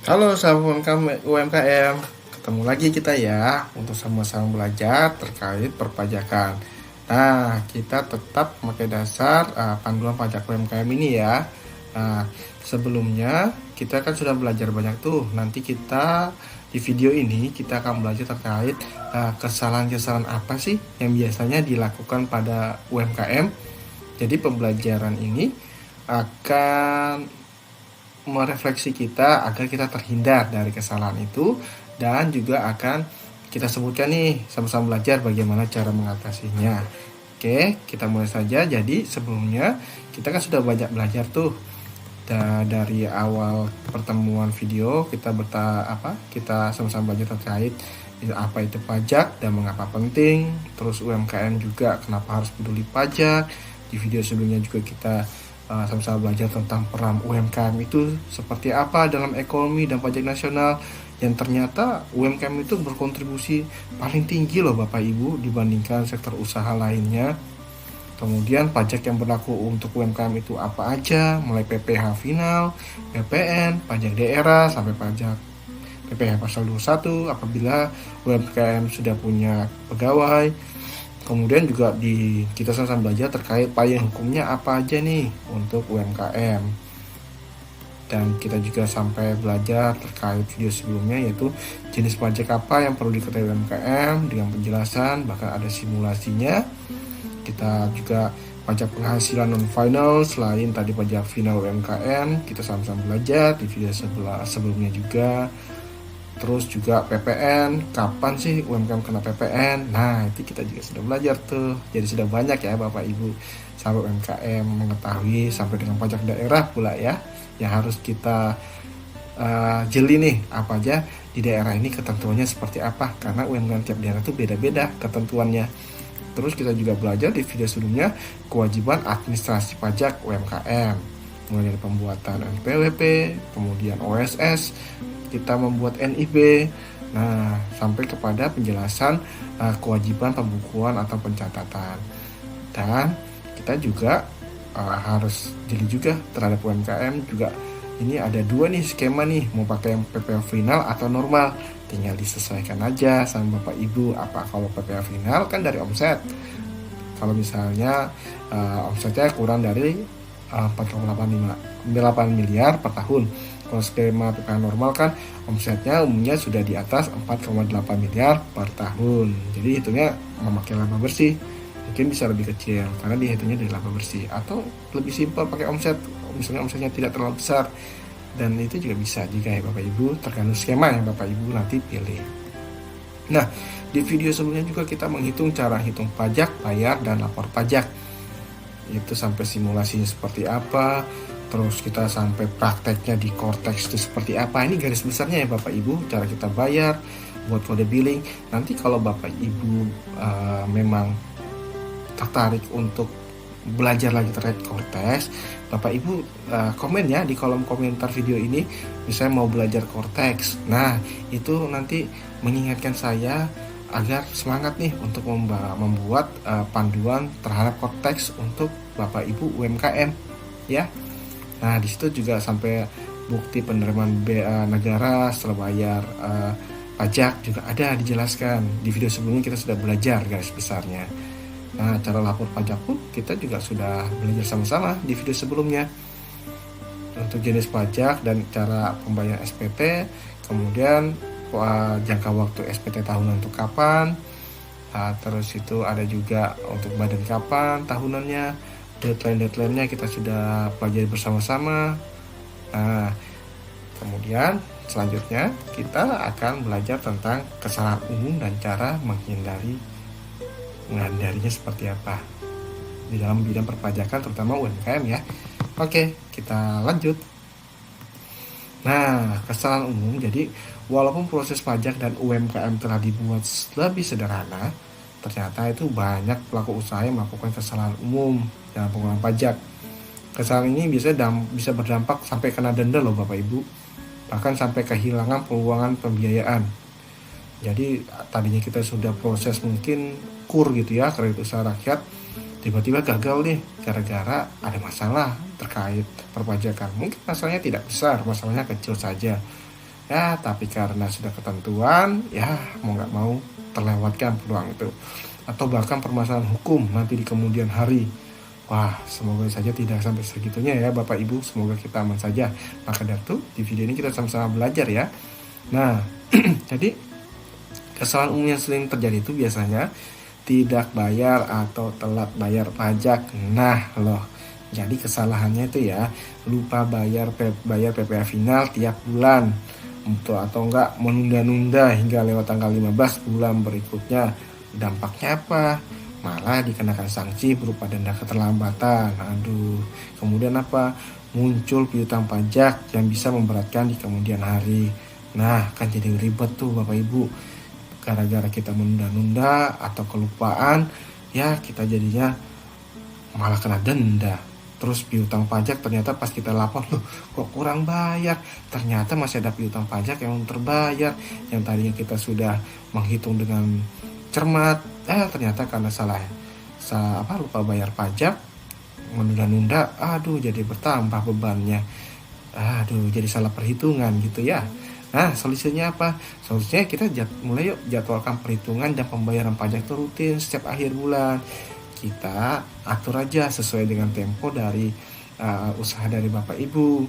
Halo sahabat UMKM, ketemu lagi kita ya untuk sama-sama belajar terkait perpajakan. Nah, kita tetap memakai dasar panduan pajak UMKM ini ya. Nah, sebelumnya kita kan sudah belajar banyak tuh. Nanti kita di video ini kita akan belajar terkait kesalahan-kesalahan apa sih yang biasanya dilakukan pada UMKM. Jadi pembelajaran ini akan merefleksi kita agar kita terhindar dari kesalahan itu, dan juga akan kita sebutkan nih sama-sama belajar bagaimana cara mengatasinya. Oke, kita mulai saja. Jadi sebelumnya kita kan sudah banyak belajar tuh dari awal pertemuan video kita sama-sama belajar terkait apa itu pajak dan mengapa penting, terus UMKM juga kenapa harus peduli pajak. Di video sebelumnya juga kita sama-sama belajar tentang peran UMKM itu seperti apa dalam ekonomi dan pajak nasional, yang ternyata UMKM itu berkontribusi paling tinggi loh Bapak Ibu dibandingkan sektor usaha lainnya. Kemudian pajak yang berlaku untuk UMKM itu apa aja, mulai PPh final, PPN, pajak daerah, sampai pajak PPh pasal 21 apabila UMKM sudah punya pegawai. Kemudian juga kita sama-sama belajar terkait payung hukumnya apa aja nih untuk UMKM. Dan kita juga sampai belajar terkait video sebelumnya, yaitu jenis pajak apa yang perlu diketahui UMKM dengan penjelasan, bahkan ada simulasinya. Kita juga pajak penghasilan non final selain tadi pajak final UMKM, kita sama-sama belajar di video sebelumnya juga. Terus juga PPN, kapan sih UMKM kena PPN? Nah, itu kita juga sudah belajar tuh. Jadi sudah banyak ya Bapak Ibu sahabat UMKM mengetahui, sampai dengan pajak daerah pula ya, yang harus kita jeli nih apa aja di daerah ini ketentuannya seperti apa, karena UMKM tiap daerah itu beda-beda ketentuannya. Terus kita juga belajar di video sebelumnya kewajiban administrasi pajak UMKM, mulai dari pembuatan NPWP, kemudian OSS, kita membuat NIB, nah sampai kepada penjelasan kewajiban pembukuan atau pencatatan. Dan kita juga harus jeli juga terhadap UMKM juga. Ini ada dua nih skema nih, mau pakai yang PPh final atau normal, tinggal disesuaikan aja sama Bapak Ibu. Kalau PPh final kan dari omset, kalau misalnya omsetnya kurang dari 4,8 miliar per tahun. Kalau skema PPh normal kan omsetnya umumnya sudah di atas 4,8 miliar per tahun. Jadi hitungnya memakai laba bersih. Mungkin bisa lebih kecil karena dihitungnya dari laba bersih, atau lebih simpel pakai omset, misalnya omsetnya tidak terlalu besar, dan itu juga bisa juga ya Bapak Ibu, tergantung skema yang Bapak Ibu nanti pilih. Nah, di video sebelumnya juga kita menghitung cara hitung pajak, bayar, dan lapor pajak. Itu sampai simulasinya seperti apa, terus kita sampai prakteknya di Cortex itu seperti apa. Ini garis besarnya ya Bapak Ibu, cara kita bayar, buat kode billing. Nanti kalau Bapak Ibu memang tertarik untuk belajar lagi terkait Cortex, Bapak Ibu komen ya di kolom komentar video ini, misalnya mau belajar Cortex. Nah, itu nanti mengingatkan saya agar semangat nih untuk membuat panduan terhadap Cortex untuk Bapak Ibu UMKM ya. Nah, di situ juga sampai bukti penerimaan negara setelah bayar pajak juga ada dijelaskan. Di video sebelumnya kita sudah belajar garis besarnya. Nah, cara lapor pajak pun kita juga sudah belajar sama-sama di video sebelumnya. Untuk jenis pajak dan cara pembayaran SPT, kemudian jangka waktu SPT tahunan untuk kapan, terus itu ada juga untuk badan kapan tahunannya, deadline-nya kita sudah pelajari bersama-sama. Nah, kemudian selanjutnya kita akan belajar tentang kesalahan umum dan cara menghindarinya seperti apa di dalam bidang perpajakan, terutama UMKM ya. Oke, kita lanjut. Nah, kesalahan umum. Jadi, walaupun proses pajak dan UMKM telah dibuat lebih sederhana, ternyata itu banyak pelaku usaha yang melakukan kesalahan umum dalam pengelolaan pajak. Kesalahan ini bisa berdampak sampai kena denda loh Bapak Ibu, bahkan sampai kehilangan peluangan pembiayaan. Jadi tadinya kita sudah proses mungkin KUR gitu ya, kredit usaha rakyat, tiba-tiba gagal nih gara-gara ada masalah terkait perpajakan. Mungkin masalahnya tidak besar, masalahnya kecil saja. Ya, tapi karena sudah ketentuan, ya mau nggak mau terlewatkan peluang itu. Atau bahkan permasalahan hukum nanti di kemudian hari. Wah, semoga saja tidak sampai segitunya ya Bapak Ibu. Semoga kita aman saja. Maka dari itu, di video ini kita sama-sama belajar ya. Nah, jadi kesalahan umum yang sering terjadi itu biasanya tidak bayar atau telat bayar pajak. Nah, loh. Jadi kesalahannya itu ya, lupa bayar PPh final tiap bulan. Atau enggak menunda-nunda hingga lewat tanggal 15 bulan berikutnya. Dampaknya apa? Malah dikenakan sanksi berupa denda keterlambatan. Aduh, kemudian apa? Muncul piutang pajak yang bisa memberatkan di kemudian hari. Nah, kan jadi ribet tuh Bapak Ibu. Gara-gara kita menunda-nunda atau kelupaan, ya kita jadinya malah kena denda. Terus piutang pajak ternyata pas kita lapor, loh kok kurang bayar. Ternyata masih ada piutang pajak yang belum terbayar. Yang tadinya kita sudah menghitung dengan cermat, ternyata karena lupa bayar pajak, menunda-nunda, aduh jadi bertambah bebannya, aduh jadi salah perhitungan gitu ya. Nah, solusinya apa? Solusinya kita mulai yuk jadwalkan perhitungan dan pembayaran pajak itu rutin setiap akhir bulan. Kita atur aja sesuai dengan tempo dari usaha dari Bapak Ibu.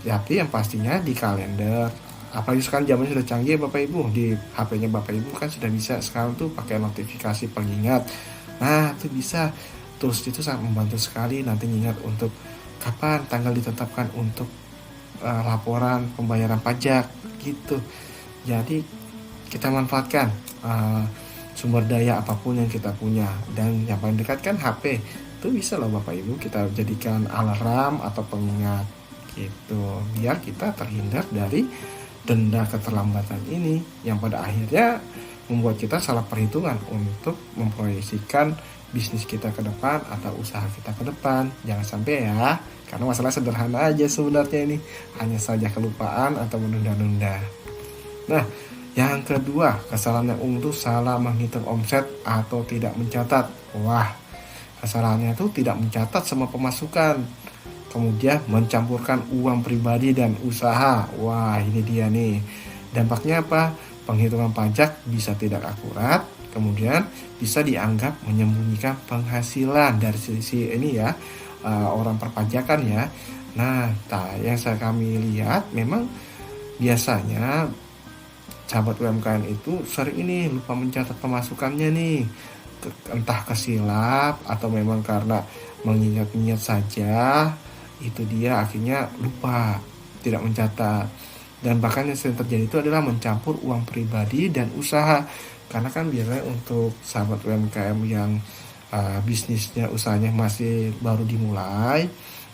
Tapi yang pastinya di kalender. Apalagi sekarang zamannya sudah canggih Bapak Ibu, di HP-nya Bapak Ibu kan sudah bisa sekarang tuh pakai notifikasi pengingat. Nah, itu bisa. Terus itu sangat membantu sekali nanti ingat untuk kapan tanggal ditetapkan untuk laporan pembayaran pajak gitu. Jadi kita manfaatkan sumber daya apapun yang kita punya, dan yang paling dekat kan HP. Itu bisa loh Bapak Ibu kita jadikan alarm atau pengingat gitu, biar kita terhindar dari denda keterlambatan ini yang pada akhirnya membuat kita salah perhitungan untuk memproyeksikan bisnis kita ke depan atau usaha kita ke depan. Jangan sampai ya, karena masalah sederhana aja sebenarnya ini, hanya saja kelupaan atau menunda-nunda. Nah, yang kedua, kesalahan yang umum itu salah menghitung omset atau tidak mencatat. Wah, kesalahannya itu tidak mencatat semua pemasukan, kemudian mencampurkan uang pribadi dan usaha. Wah, ini dia nih. Dampaknya apa? Penghitungan pajak bisa tidak akurat, kemudian bisa dianggap menyembunyikan penghasilan dari sisi ini ya, orang perpajakan ya. Nah, yang kami lihat memang biasanya sahabat UMKM itu sering ini lupa mencatat pemasukannya nih. Entah kesilap atau memang karena mengingat-ingat saja, itu dia akhirnya lupa, tidak mencatat. Dan bahkan yang sering terjadi itu adalah mencampur uang pribadi dan usaha. Karena kan biasanya untuk sahabat UMKM yang bisnisnya, usahanya masih baru dimulai,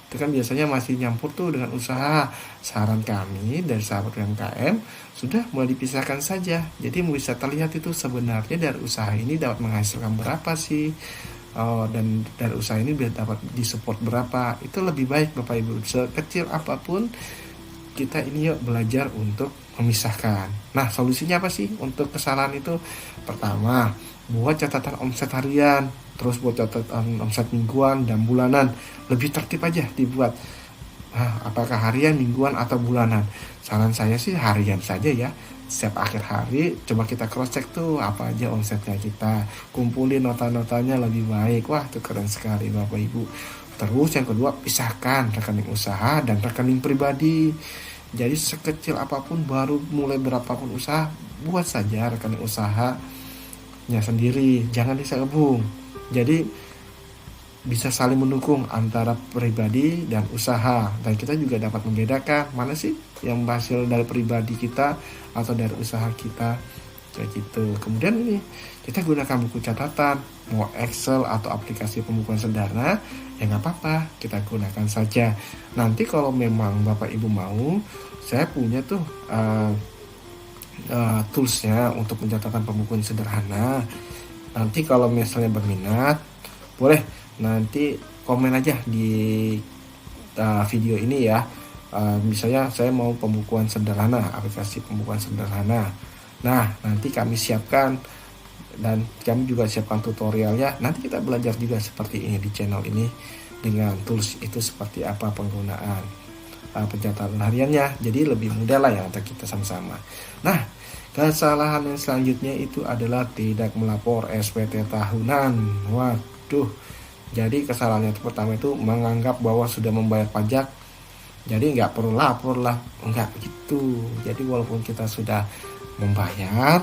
itu kan biasanya masih nyampur tuh dengan usaha. Saran kami dari sahabat UMKM, sudah mulai dipisahkan saja. Jadi bisa terlihat itu sebenarnya dari usaha ini dapat menghasilkan berapa sih, dan dari usaha ini dapat disupport berapa. Itu lebih baik Bapak Ibu, sekecil apapun kita ini yuk belajar untuk memisahkan. Nah, solusinya apa sih untuk kesalahan itu? Pertama, buat catatan omset harian, terus buat catatan omset mingguan dan bulanan. Lebih tertib aja dibuat. Apakah harian, mingguan, atau bulanan? Saran saya sih harian saja ya. Setiap akhir hari coba kita cross check tuh apa aja omsetnya, kita kumpulin nota-notanya lebih baik. Wah, itu keren sekali Bapak Ibu. Terus yang kedua, pisahkan rekening usaha dan rekening pribadi. Jadi sekecil apapun, baru mulai berapapun usaha, buat saja rekening usahanya sendiri, jangan disegabung. Jadi bisa saling mendukung antara pribadi dan usaha, dan kita juga dapat membedakan mana sih yang hasil dari pribadi kita atau dari usaha kita, kayak gitu. Kemudian ini kita gunakan buku catatan, mau Excel atau aplikasi pembukuan sederhana, ya nggak apa-apa, kita gunakan saja. Nanti kalau memang Bapak Ibu mau, saya punya tuh toolsnya untuk pencatatan pembukuan sederhana. Nanti kalau misalnya berminat, boleh nanti komen aja di video ini ya. Misalnya saya mau pembukuan sederhana, aplikasi pembukuan sederhana. Nah, nanti kami siapkan, dan kami juga siapkan tutorialnya. Nanti kita belajar juga seperti ini di channel ini, dengan tools itu seperti apa penggunaan. pencatatan hariannya. Jadi lebih mudah lah ya untuk kita sama-sama. Nah, kesalahan yang selanjutnya itu adalah tidak melapor SPT tahunan. Waduh, jadi kesalahannya itu pertama itu menganggap bahwa sudah membayar pajak, jadi nggak perlu lapor lah. Nggak gitu. Jadi walaupun kita sudah membayar,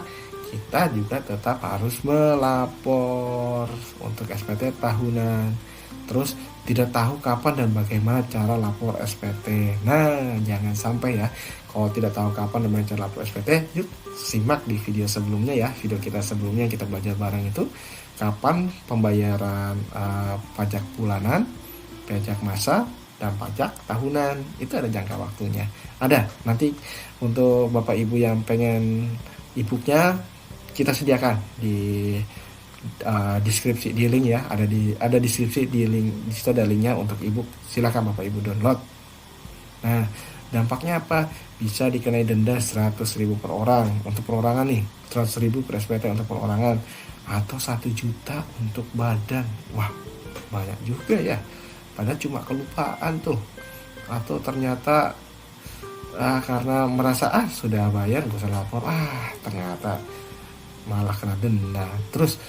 kita juga tetap harus melapor untuk SPT tahunan. Terus tidak tahu kapan dan bagaimana cara lapor SPT. Nah, jangan sampai ya. Kalau tidak tahu kapan dan bagaimana cara lapor SPT, yuk simak di video sebelumnya ya. Video kita sebelumnya yang kita belajar bareng itu kapan pembayaran pajak bulanan, pajak masa, dan pajak tahunan. Itu ada jangka waktunya. Ada. Nanti untuk Bapak Ibu yang pengen e-booknya, kita sediakan di deskripsi, di link ya, ada deskripsi di link, di situ ada linknya untuk ebook. Silakan Bapak Ibu download. Nah, dampaknya apa? Bisa dikenai denda 100.000 per orang untuk perorangan nih, 100.000 per SPT untuk perorangan, atau 1 juta untuk badan. Wah, banyak juga ya. Padahal cuma kelupaan tuh, atau ternyata karena merasa sudah bayar gak usah lapor, ternyata malah kena denda. Terus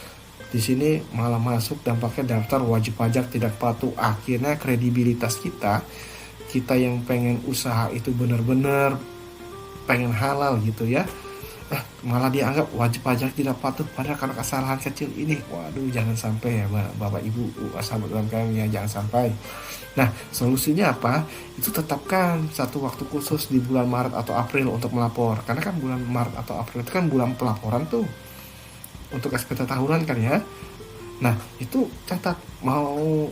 di sini malah masuk dampaknya daftar wajib pajak tidak patuh. Akhirnya kredibilitas kita yang pengen usaha itu benar-benar pengen halal gitu ya, malah dianggap wajib pajak tidak patuh padahal karena kesalahan kecil ini. Waduh, jangan sampai ya Bapak Ibu sahabat UMKM ya, jangan sampai. Nah, solusinya apa? Itu tetapkan satu waktu khusus di bulan Maret atau April untuk melapor. Karena kan bulan Maret atau April itu kan bulan pelaporan tuh untuk SPT tahunan kan ya. Nah, itu catat mau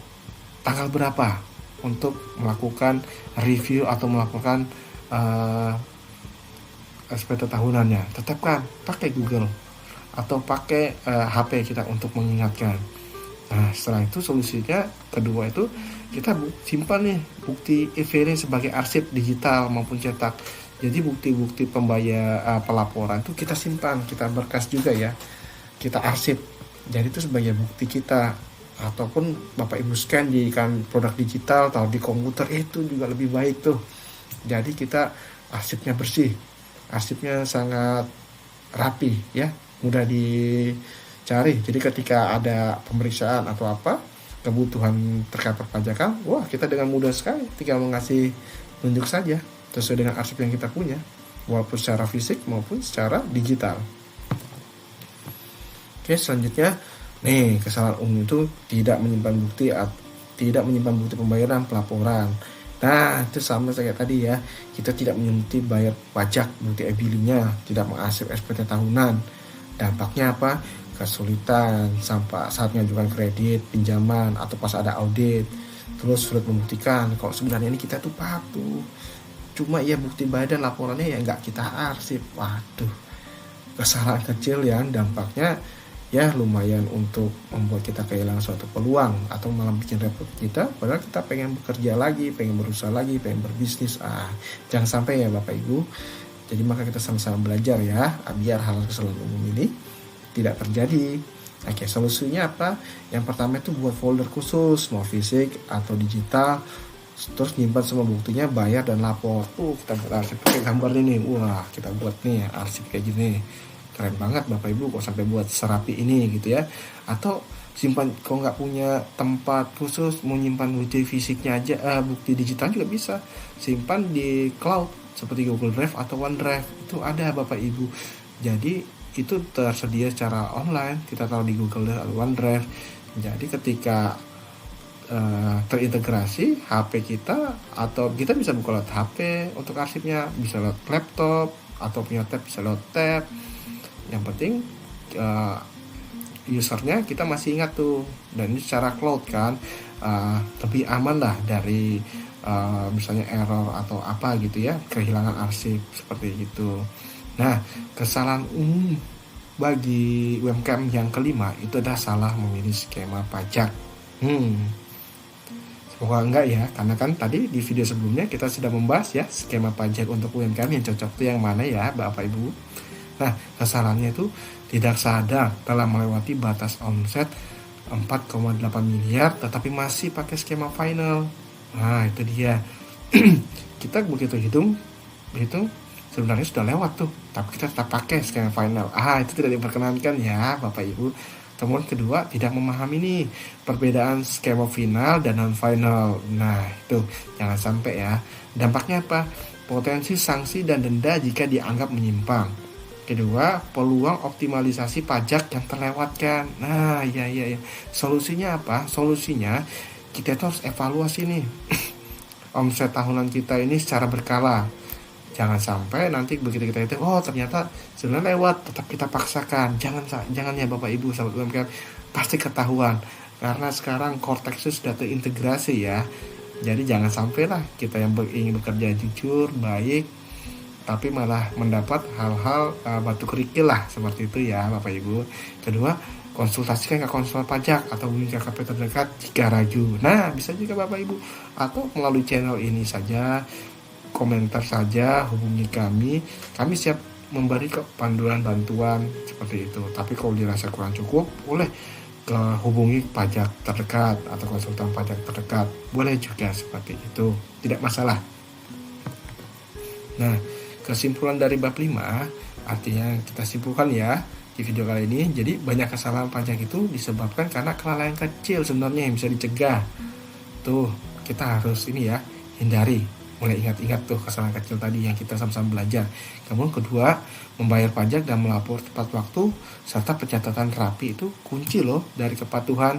tanggal berapa untuk melakukan review atau melakukan SPT tahunannya. Tetapkan, pakai Google atau pakai HP kita untuk mengingatkan. Nah, setelah itu solusinya kedua itu kita simpan nih bukti e-filing sebagai arsip digital maupun cetak. Jadi bukti-bukti pembayar pelaporan itu kita simpan, kita berkas juga ya, kita arsip. Jadi itu sebagai bukti kita, ataupun Bapak Ibu scan di kan produk digital atau di komputer, itu juga lebih baik tuh. Jadi kita arsipnya bersih, arsipnya sangat rapi ya, mudah dicari. Jadi ketika ada pemeriksaan atau apa kebutuhan terkait perpajakan, wah kita dengan mudah sekali tinggal mengasih tunjuk saja sesuai dengan arsip yang kita punya, walaupun secara fisik maupun secara digital. Oke, selanjutnya nih, kesalahan umum itu tidak menyimpan bukti pembayaran pelaporan. Nah, itu sama kayak tadi ya, kita tidak menyimpan bayar pajak, bukti e-bilingnya, tidak mengarsip SPT tahunan. Dampaknya apa? Kesulitan sampai saat mengajukan kredit, pinjaman, atau pas ada audit. Terus sulit membuktikan kalau sebenarnya ini kita tuh patuh. Cuma ya bukti badan laporannya ya nggak kita arsip. Waduh, kesalahan kecil yang dampaknya ya lumayan untuk membuat kita kehilangan suatu peluang atau malah bikin repot kita, padahal kita pengen bekerja lagi, pengen berusaha lagi, pengen berbisnis. Jangan sampai ya Bapak Ibu. Jadi maka kita sama-sama belajar ya, biar hal kesalahan umum ini tidak terjadi. Oke, solusinya apa? Yang pertama itu buat folder khusus, mau fisik atau digital, terus nyimpan semua buktinya, bayar dan lapor. Kita buat arsip pakai gambar ini. Wah, kita buat nih arsip kayak gini. Keren banget Bapak Ibu kok sampai buat serapi ini gitu ya. Atau simpan, kalau nggak punya tempat khusus mau nyimpan bukti fisiknya aja, bukti digital juga bisa. Simpan di cloud seperti Google Drive atau OneDrive. Itu ada Bapak Ibu. Jadi itu tersedia secara online, kita taruh di Google Drive atau OneDrive. Jadi ketika terintegrasi HP kita, atau kita bisa buka lewat HP untuk arsipnya, bisa lewat laptop, atau punya tab bisa lewat tab. Yang penting usernya kita masih ingat tuh, dan ini secara cloud kan, lebih aman lah dari misalnya error atau apa gitu ya, kehilangan arsip seperti itu. Nah, kesalahan umum bagi UMKM yang kelima itu adalah salah memilih skema pajak. Semoga enggak ya, karena kan tadi di video sebelumnya kita sudah membahas ya skema pajak untuk UMKM yang cocok itu yang mana ya Bapak Ibu. Nah, kesalahannya itu tidak sadar telah melewati batas omset 4,8 miliar tetapi masih pakai skema final. Nah, itu dia. Kita begitu hitung sebenarnya sudah lewat tuh, tapi kita tetap pakai skema final. Itu tidak diperkenankan ya Bapak Ibu. Kemudian kedua, tidak memahami nih perbedaan skema final dan non final. Nah itu jangan sampai ya. Dampaknya apa? Potensi sanksi dan denda jika dianggap menyimpang. Kedua, peluang optimalisasi pajak yang terlewatkan. Nah ya. Solusinya apa? Solusinya kita tuh harus evaluasi nih omset tahunan kita ini secara berkala. Jangan sampai nanti begitu kita itu, ternyata sebenarnya lewat, tetap kita paksakan. Jangan ya Bapak Ibu sahabat UMKM, pasti ketahuan. Karena sekarang Cortex itu sudah terintegrasi ya. Jadi jangan sampai lah kita yang ingin bekerja jujur, baik, tapi malah mendapat hal-hal batu kerikil lah seperti itu ya Bapak Ibu. Kedua, konsultasikan ke konsultan pajak atau hubungi KKP terdekat jika ragu. Nah, bisa juga Bapak Ibu, atau melalui channel ini saja, komentar saja, hubungi kami siap memberi panduan bantuan seperti itu. Tapi kalau dirasa kurang cukup, boleh hubungi pajak terdekat atau konsultan pajak terdekat, boleh juga seperti itu, tidak masalah. Nah, kesimpulan dari bab 5, artinya kita simpulkan ya di video kali ini. Jadi banyak kesalahan pajak itu disebabkan karena kelalaian kecil sebenarnya yang bisa dicegah. Tuh, kita harus ini ya, hindari. Mulai ingat-ingat tuh kesalahan kecil tadi yang kita sama-sama belajar. Kemudian kedua, membayar pajak dan melapor tepat waktu serta pencatatan rapi itu kunci loh dari kepatuhan.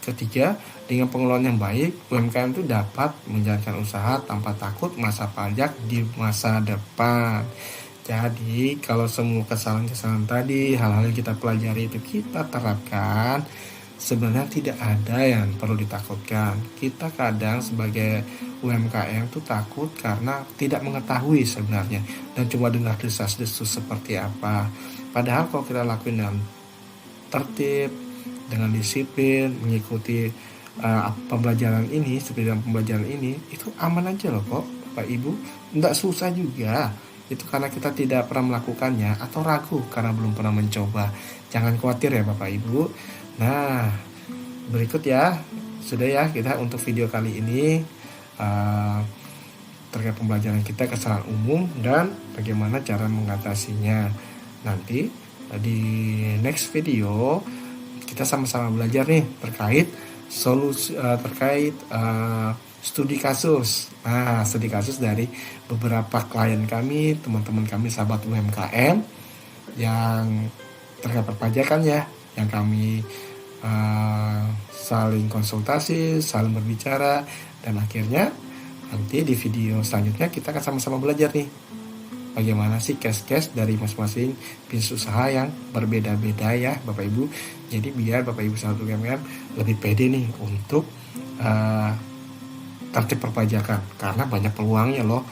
Ketiga, dengan pengelolaan yang baik, UMKM itu dapat menjalankan usaha tanpa takut masa pajak di masa depan. Jadi, kalau semua kesalahan-kesalahan tadi, hal-hal yang kita pelajari itu kita terapkan, sebenarnya tidak ada yang perlu ditakutkan. Kita kadang sebagai UMKM itu takut karena tidak mengetahui sebenarnya, dan cuma dengar desas-desus seperti apa. Padahal kalau kita lakuin dengan tertib, dengan disiplin, mengikuti pembelajaran ini, seperti dalam pembelajaran ini, itu aman aja loh kok Bapak Ibu. Nggak susah juga. Itu karena kita tidak pernah melakukannya atau ragu karena belum pernah mencoba. Jangan khawatir ya Bapak Ibu. Nah, berikut ya, sudah ya kita untuk video kali ini terkait pembelajaran kita kesalahan umum dan bagaimana cara mengatasinya. Nanti di next video kita sama-sama belajar nih terkait solusi terkait studi kasus. Nah, studi kasus dari beberapa klien kami, teman-teman kami, sahabat UMKM yang terkait perpajakan ya, yang kami saling konsultasi, saling berbicara, dan akhirnya nanti di video selanjutnya kita akan sama-sama belajar nih bagaimana sih case-case dari masing-masing bisnis usaha yang berbeda-beda ya Bapak Ibu. Jadi biar Bapak Ibu sahabat UMKM lebih pede nih untuk tertib perpajakan, karena banyak peluangnya loh,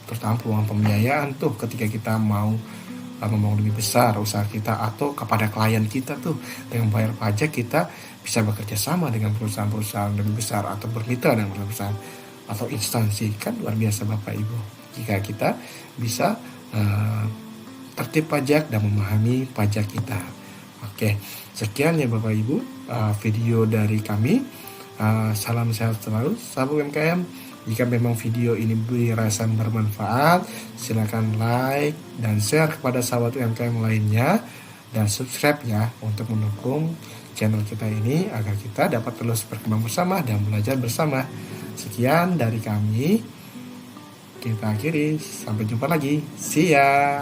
terutama peluang pembiayaan tuh ketika kita mau membangun lebih besar usaha kita atau kepada klien kita tuh. Dengan bayar pajak kita bisa bekerja sama dengan perusahaan-perusahaan lebih besar atau bermitra dengan perusahaan atau instansi. Kan luar biasa Bapak Ibu jika kita bisa tertib pajak dan memahami pajak kita. Oke, sekian ya Bapak Ibu video dari kami. Salam sehat selalu sahabat UMKM. Jika memang video ini dirasa bermanfaat, silakan like dan share kepada sahabat UMKM lainnya, dan subscribe ya untuk mendukung channel kita ini agar kita dapat terus berkembang bersama dan belajar bersama. Sekian dari kami, kita akhiri, sampai jumpa lagi, see ya.